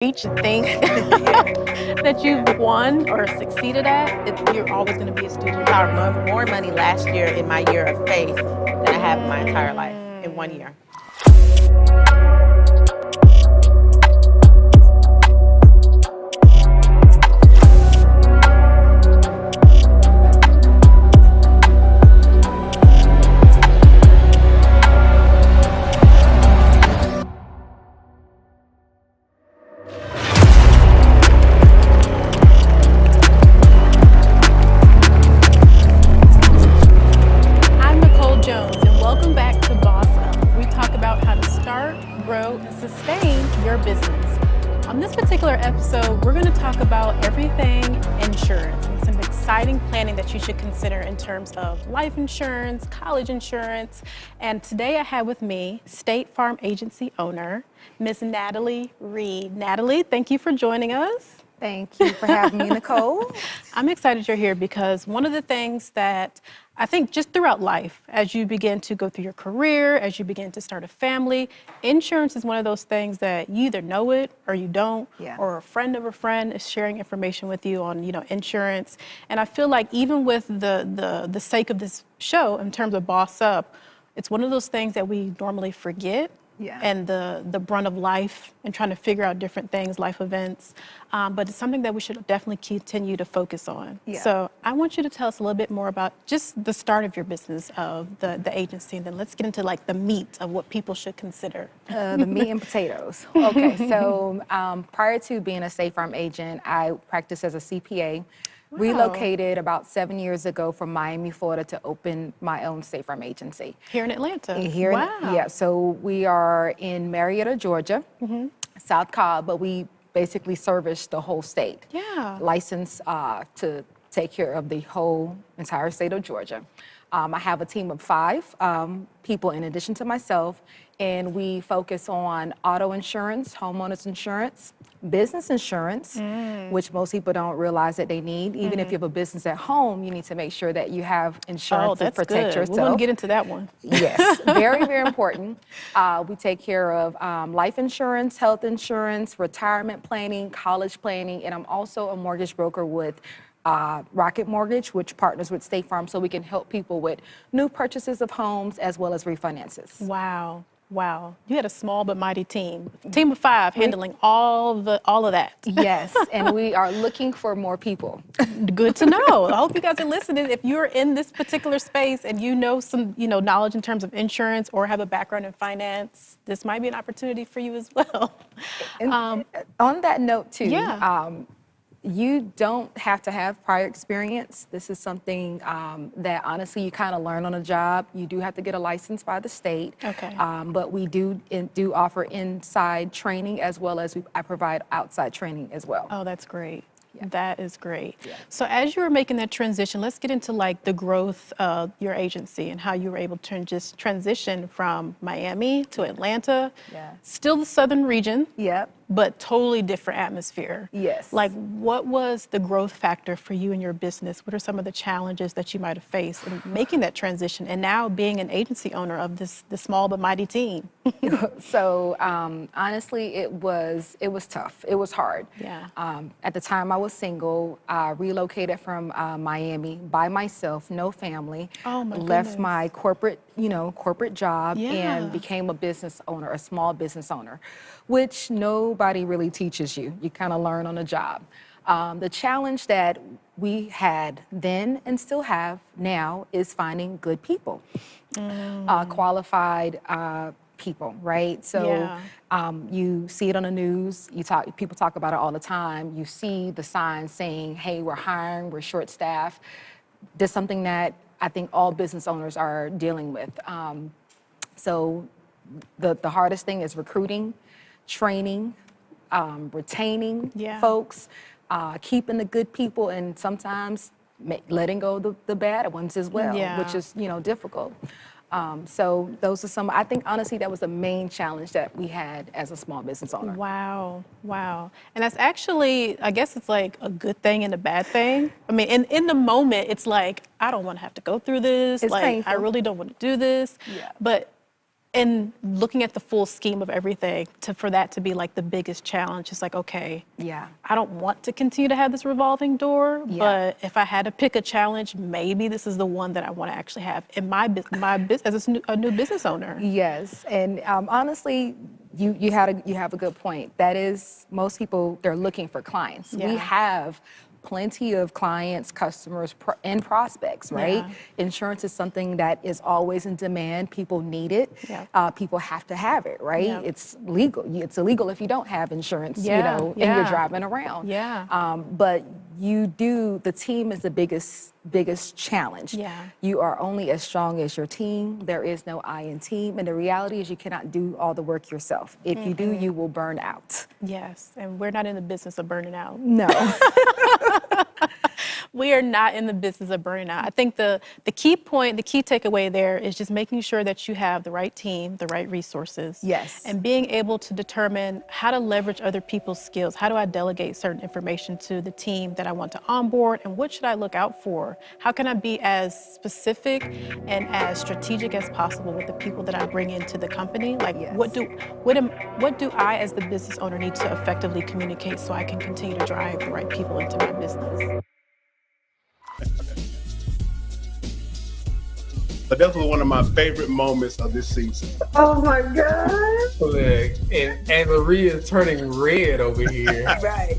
reach and think that you've won or succeeded at, you're always going to be a student. More money last year in my year of faith than I have in my entire life in 1 year. I'm Nicole Jones, and welcome back to Boss Up. We talk about how to start, grow, and sustain your business. On this particular episode, we're going to talk about everything insurance and some exciting planning that you should consider in terms of life insurance, college insurance. And today I have with me State Farm Agency owner, Miss Natalie Reed. Natalie, thank you for joining us. Thank you for having me, Nicole. I'm excited you're here because one of the things that I think just throughout life, as you begin to go through your career, as you begin to start a family, insurance is one of those things that you either know it or you don't, Yeah. or a friend of a friend is sharing information with you on, insurance. And I feel like even with the sake of this show, in terms of Boss Up, it's one of those things that we normally forget. Yeah. And the brunt of life and trying to figure out different things, life events. But it's something that we should definitely continue to focus on. Yeah. So I want you to tell us a little bit more about just the start of your business, of the agency, and then let's get into like the meat of what people should consider. The meat and potatoes. Okay, so prior to being a State Farm agent, I practiced as a CPA. Relocated about 7 years ago from Miami, Florida to open my own State Farm agency. Here in Atlanta. Wow. Yeah, so we are in Marietta, Georgia, South Cobb, but we basically service the whole state. Yeah. Licensed to take care of the whole entire state of Georgia. I have a team of 5 people in addition to myself, and we focus on auto insurance, homeowners insurance, business insurance, which most people don't realize that they need. Even if you have a business at home, you need to make sure that you have insurance to protect yourself. We're going to get into that one. Yes, very, very important. We take care of life insurance, health insurance, retirement planning, college planning, and I'm also a mortgage broker with Rocket Mortgage, which partners with State Farm, so we can help people with new purchases of homes as well as refinances. Wow. Wow. You had a small but mighty team. Team of 5 handling all of that. Yes, and we are looking for more people. Good to know. I hope you guys are listening. If you're in this particular space and you know some, knowledge in terms of insurance or have a background in finance, this might be an opportunity for you as well. And on that note, too, Yeah. You don't have to have prior experience. This is something that honestly you kind of learn on a job. You do have to get a license by the state. Okay. But we do offer inside training as well as I provide outside training as well. Oh, that's great. Yeah. That is great. Yeah. So as you were making that transition, let's get into like the growth of your agency and how you were able to just transition from Miami to Atlanta. Yeah. Still the southern region. Yep. But totally different atmosphere. Yes. Like, what was the growth factor for you and your business? What are some of the challenges that you might have faced in making that transition and now being an agency owner of this small but mighty team? So honestly, it was tough. It was hard. Yeah. At the time, I was single. I relocated from Miami by myself, no family. Oh, my Left goodness. my corporate job Yeah. and became a business owner, a small business owner, which nobody really teaches you. You kind of learn on the job. The challenge that we had then and still have now is finding good people, qualified people, right? So Yeah. you see it on the news. People talk about it all the time. You see the signs saying, "Hey, we're hiring. We're short-staffed." That's something that I think all business owners are dealing with. So the hardest thing is recruiting, training, retaining Yeah. folks, keeping the good people, and sometimes letting go of the bad ones as well, Yeah. which is difficult. So those are some. I think honestly that was the main challenge that we had as a small business owner. Wow. Wow. And that's actually, I guess it's like a good thing and a bad thing. I mean, in the moment, it's like, I don't want to have to go through this. It's like, I painful. really don't want to do this. Yeah. But And looking at the full scheme of everything, for that to be like the biggest challenge, it's like, okay, Yeah. I don't want to continue to have this revolving door, Yeah. but if I had to pick a challenge, maybe this is the one that I want to actually have in my business as a new business owner. Yes, and honestly, you have a good point. That is, most people, they're looking for clients. Yeah. We have plenty of clients, customers, and prospects, right? Yeah. Insurance is something that is always in demand. People need it. Yeah. People have to have it, right? Yeah. It's legal. It's illegal if you don't have insurance, Yeah, and yeah. you're driving around. Yeah. But the team is the biggest challenge. Yeah. You are only as strong as your team. There is no I in team. And the reality is you cannot do all the work yourself. If you do, you will burn out. Yes, and we're not in the business of burning out. No. We are not in the business of burning out. I think the key point, the key takeaway there is just making sure that you have the right team, the right resources. Yes. And being able to determine how to leverage other people's skills. How do I delegate certain information to the team that I want to onboard, and what should I look out for? How can I be as specific and as strategic as possible with the people that I bring into the company? Like, Yes. what do I as the business owner need to effectively communicate so I can continue to drive the right people into my business? But that was one of my favorite moments of this season. Oh my God. Look, and Maria is turning red over here. Right.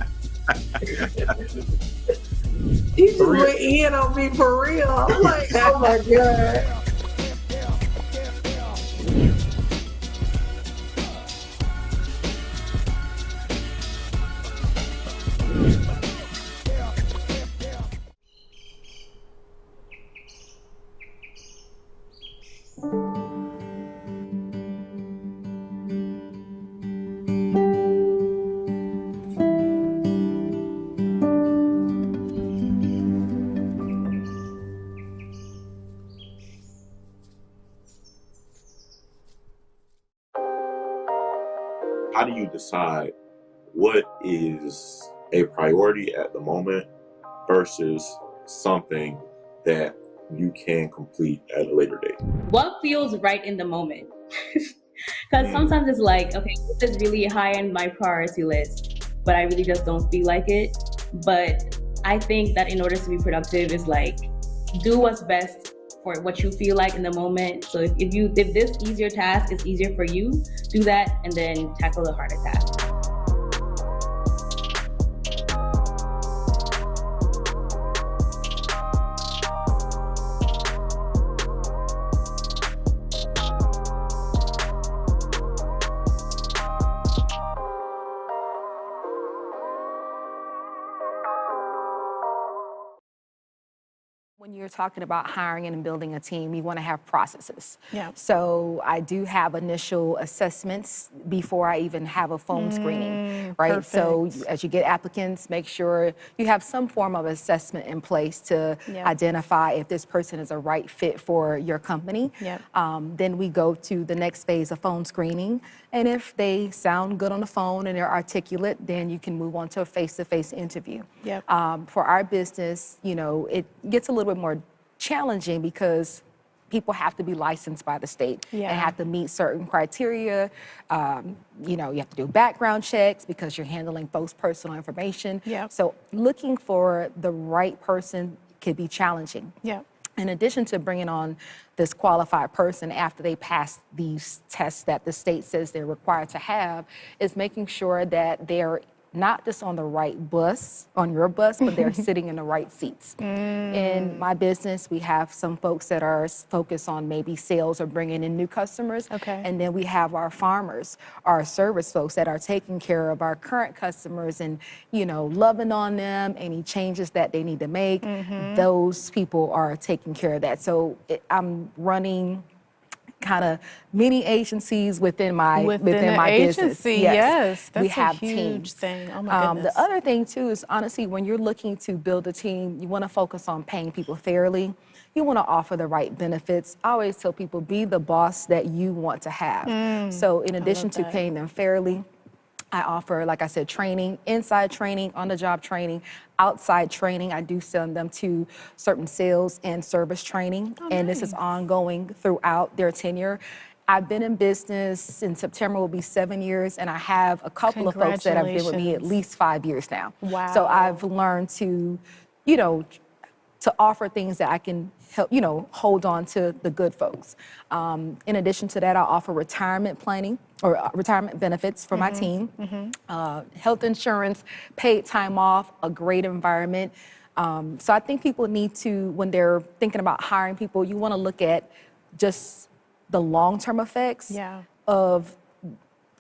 He just went in on me for real. I'm like, oh my God. How do you decide what is a priority at the moment versus something that you can complete at a later date? What feels right in the moment? Because sometimes it's like, okay, this is really high on my priority list, but I really just don't feel like it. But I think that in order to be productive is like, do what's best for what you feel like in the moment. So if this easier task is easier for you, do that and then tackle the harder task. When you're talking about hiring and building a team, you want to have processes. Yeah. So I do have initial assessments before I even have a phone screening, right? Perfect. So as you get applicants, make sure you have some form of assessment in place to Yeah. identify if this person is a right fit for your company. Yep. Then we go to the next phase of phone screening. And if they sound good on the phone and they're articulate, then you can move on to a face-to-face interview. Yep. For our business, it gets a little bit more challenging because people have to be licensed by the state Yeah. and have to meet certain criteria. You have to do background checks because you're handling folks' personal information. Yep. So looking for the right person could be challenging. Yeah. In addition to bringing on this qualified person after they pass these tests that the state says they're required to have, is making sure that they're not just on the right bus, on your bus, but they're sitting in the right seats. In my business, we have some folks that are focused on maybe sales or bringing in new customers. Okay. And then we have our farmers, our service folks that are taking care of our current customers and, loving on them, any changes that they need to make. Those people are taking care of that. So I'm running kind of mini agencies within my Within my the business. agency, yes, that's we a have huge teams. thing. Oh my goodness. The other thing too is honestly, when you're looking to build a team, you want to focus on paying people fairly. You want to offer the right benefits. I always tell people, be the boss that you want to have. So in addition to that. paying them fairly, I offer, like I said, training, inside training, on-the-job training, outside training. I do send them to certain sales and service training, and this is ongoing throughout their tenure. I've been in business. In September will be 7 years, and I have a couple of folks that have been with me at Congratulations. least 5 years now. Wow. So I've learned to, you know, to offer things that I can help, you know, hold on to the good folks. In addition to that, I offer retirement planning or retirement benefits for my team, health insurance, paid time off, a great environment. So I think people need to, when they're thinking about hiring people, you want to look at just the long-term effects Yeah. of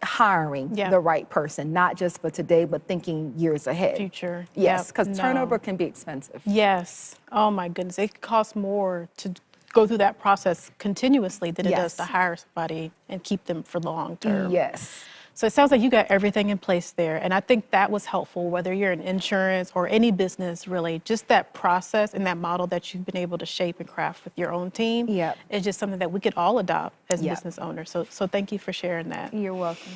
hiring Yeah. the right person, not just for today, but thinking years ahead. Future. Yes, Yep. because No. turnover can be expensive. Yes. Oh my goodness. It costs more to go through that process continuously than it does Yes. to hire somebody and keep them for the long term. Yes. So it sounds like you got everything in place there. And I think that was helpful, whether you're in insurance or any business, really. Just that process and that model that you've been able to shape and craft with your own team Yep. is just something that we could all adopt as Yep. business owners. So thank you for sharing that. You're welcome.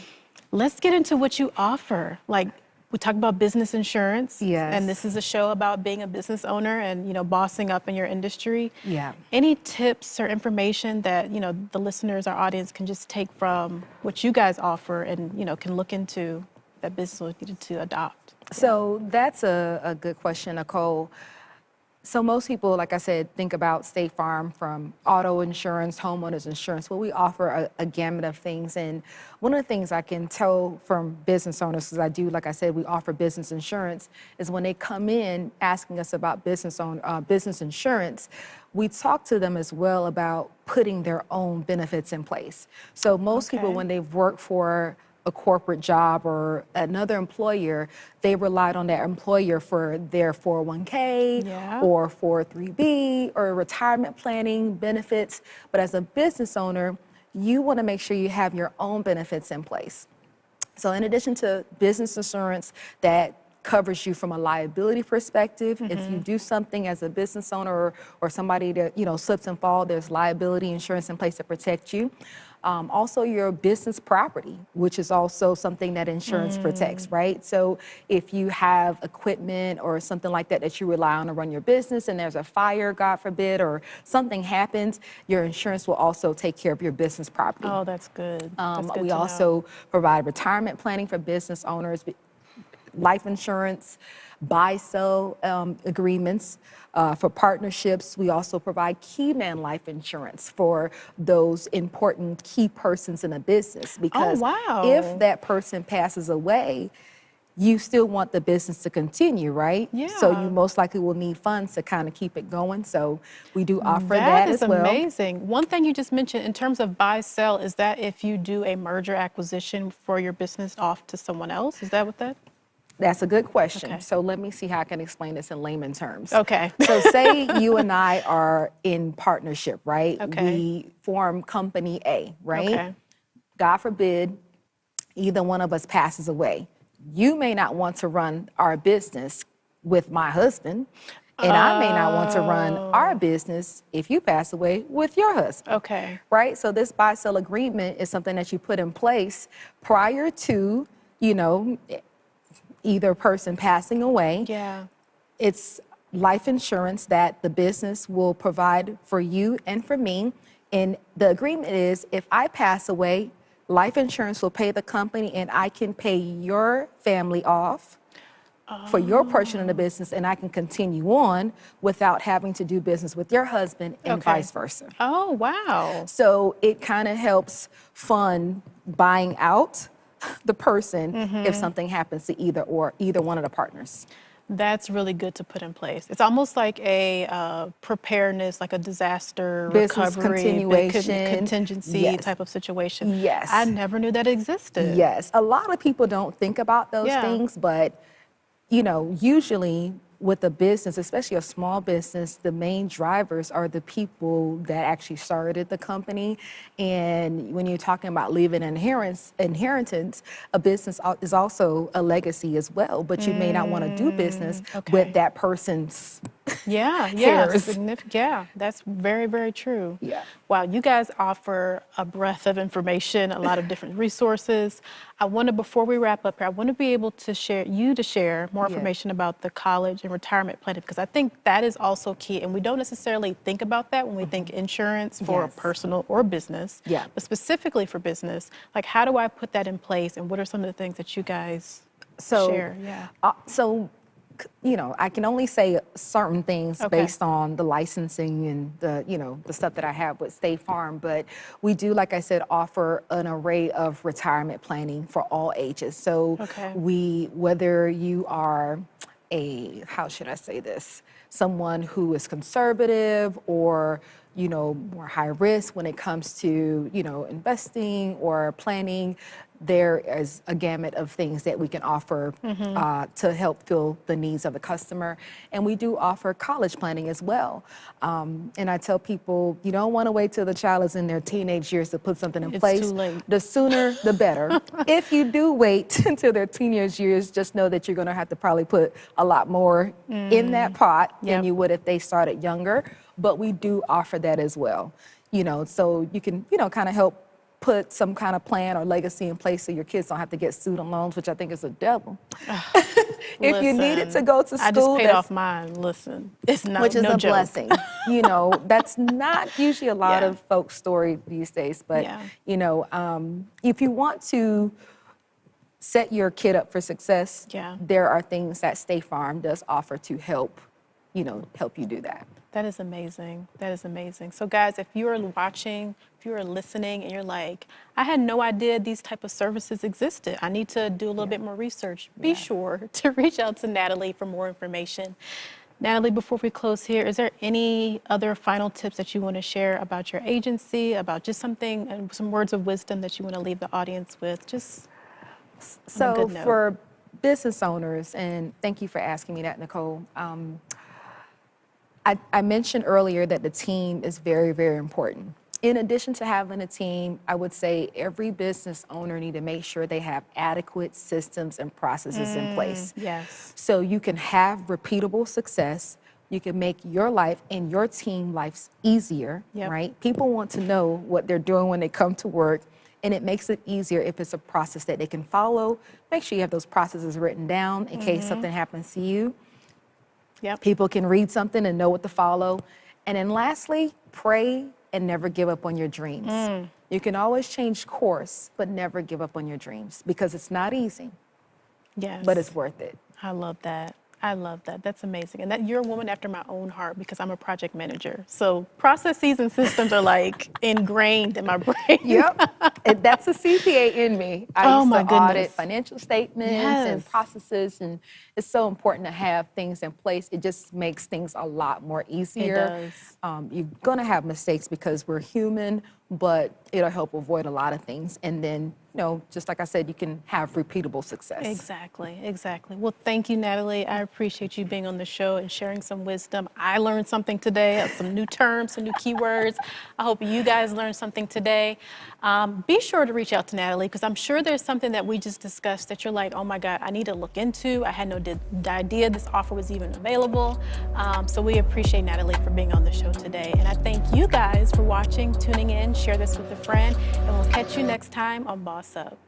Let's get into what you offer. Like, we talked about business insurance. Yes. And this is a show about being a business owner and, you know, bossing up in your industry. Yeah. Any tips or information that, you know, the listeners, our audience can just take from what you guys offer and, you know, can look into that business will need to adopt? So that's a good question, Nicole. So most people, like I said, think about State Farm from auto insurance, homeowners insurance. Well, we offer a gamut of things. And one of the things I can tell from business owners, because I do, like I said, we offer business insurance, is when they come in asking us about business insurance, we talk to them as well about putting their own benefits in place. So most people, Okay. when they've worked for a corporate job or another employer, they relied on that employer for their 401k Yeah. or 403b or retirement planning benefits. But as a business owner, you want to make sure you have your own benefits in place. So in addition to business insurance that covers you from a liability perspective, if you do something as a business owner or somebody that, you know, slips and falls, there's liability insurance in place to protect you. Also your business property, which is also something that insurance protects, right? So if you have equipment or something like that that you rely on to run your business and there's a fire, God forbid, or something happens, your insurance will also take care of your business property. Oh, that's good. That's good We to know. also provide retirement planning for business owners, life insurance, buy-sell agreements for partnerships. We also provide key man life insurance for those important key persons in a business. Because wow. if that person passes away, you still want the business to continue, right? So Yeah. you most likely will need funds to kind of keep it going. So we do offer that That is as well. amazing. One thing you just mentioned in terms of buy sell, is that if you do a merger acquisition for your business off to someone else? Is that what that? That's a good question. Okay. So let me see how I can explain this in layman terms. Okay. So say you and I are in partnership, right? Okay. We form company A, right? Okay. God forbid, either one of us passes away. You may not want to run our business with my husband, and I may not want to run our business if you pass away with your husband. Okay. Right? So this buy-sell agreement is something that you put in place prior to, you know, either person passing away. Yeah. It's life insurance that the business will provide for you and for me. And the agreement is if I pass away, life insurance will pay the company and I can pay your family off for your portion of the business and I can continue on without having to do business with your husband and Okay. vice versa. Oh, wow. So it kind of helps fund buying out the person if something happens to either one of the partners. That's really good to put in place. It's almost like a preparedness, like a disaster Business recovery, continuation. contingency Yes. type of situation. Yes. I never knew that existed. Yes, a lot of people don't think about those Yeah. things, but you know, usually with a business, especially a small business, the main drivers are the people that actually started the company. And when you're talking about leaving inheritance, a business is also a legacy as well. But you may not want to do business okay. with that person's Yeah, hairs. yeah, that's very, very true. Yeah. Wow, you guys offer a breadth of information, a lot of different resources. I want to, before we wrap up here, I want to be able to share more Yeah. information about the college and retirement planning, because I think that is also key. And we don't necessarily think about that when we think insurance for Yes. personal or business, Yeah. but specifically for business. Like, how do I put that in place, and what are some of the things that you guys share? Yeah. I can only say certain things Okay. based on the licensing and the stuff that I have with State Farm. But we do, like I said, offer an array of retirement planning for all ages. So Okay. whether you are how should I say this, someone who is conservative or more high risk when it comes to investing or planning, there is a gamut of things that we can offer to help fill the needs of the customer. And we do offer college planning as well. And I tell people, you don't want to wait till the child is in their teenage years to put something in It's place. too late. The sooner, the better. If you do wait until their teenage years, just know that you're going to have to probably put a lot more in that pot Yep. than you would if they started younger. But we do offer that as well. So you can, kind of help put some kind of plan or legacy in place so your kids don't have to get student loans, which I think is a devil. If you needed to go to school, I just paid off mine. Listen, it's not which is no a joke. blessing. That's not usually a lot Yeah. of folks' story these days. But Yeah. if you want to set your kid up for success, Yeah. there are things that State Farm does offer to help you do that. That is amazing. That is amazing. So guys, if you are watching, if you are listening and you're like, I had no idea these type of services existed, I need to do a little bit more research, be sure to reach out to Natalie for more information. Natalie, before we close here, is there any other final tips that you want to share about your agency, about just something, and some words of wisdom that you want to leave the audience with? Just on a So good note. for business owners, and thank you for asking me that, Nicole. I mentioned earlier that the team is very, very important. In addition to having a team, I would say every business owner need to make sure they have adequate systems and processes in place. Yes. So you can have repeatable success. You can make your life and your team lives easier, Yep. right? People want to know what they're doing when they come to work, and it makes it easier if it's a process that they can follow. Make sure you have those processes written down in case something happens to you. Yep. People can read something and know what to follow. And then lastly, pray and never give up on your dreams. You can always change course, but never give up on your dreams because it's not easy, Yes. but it's worth it. I love that. I love that. That's amazing. And that you're a woman after my own heart because I'm a project manager. So processes and systems are like ingrained in my brain. Yep. That's a CPA in me. I Oh, used my to audit goodness. financial statements Yes. and processes, and it's so important to have things in place. It just makes things a lot more easier. does. You're going to have mistakes because we're human, but it'll help avoid a lot of things. And then, just like I said, you can have repeatable success. Exactly, exactly. Well, thank you, Natalie. I appreciate you being on the show and sharing some wisdom. I learned something today, some new terms, some new keywords. I hope you guys learned something today. Be sure to reach out to Natalie because I'm sure there's something that we just discussed that you're like, oh my God, I need to look into. I had no idea this offer was even available. So we appreciate Natalie for being on the show today. And I thank you guys for watching, tuning in, share this with a friend, and we'll catch you next time on Boss Up.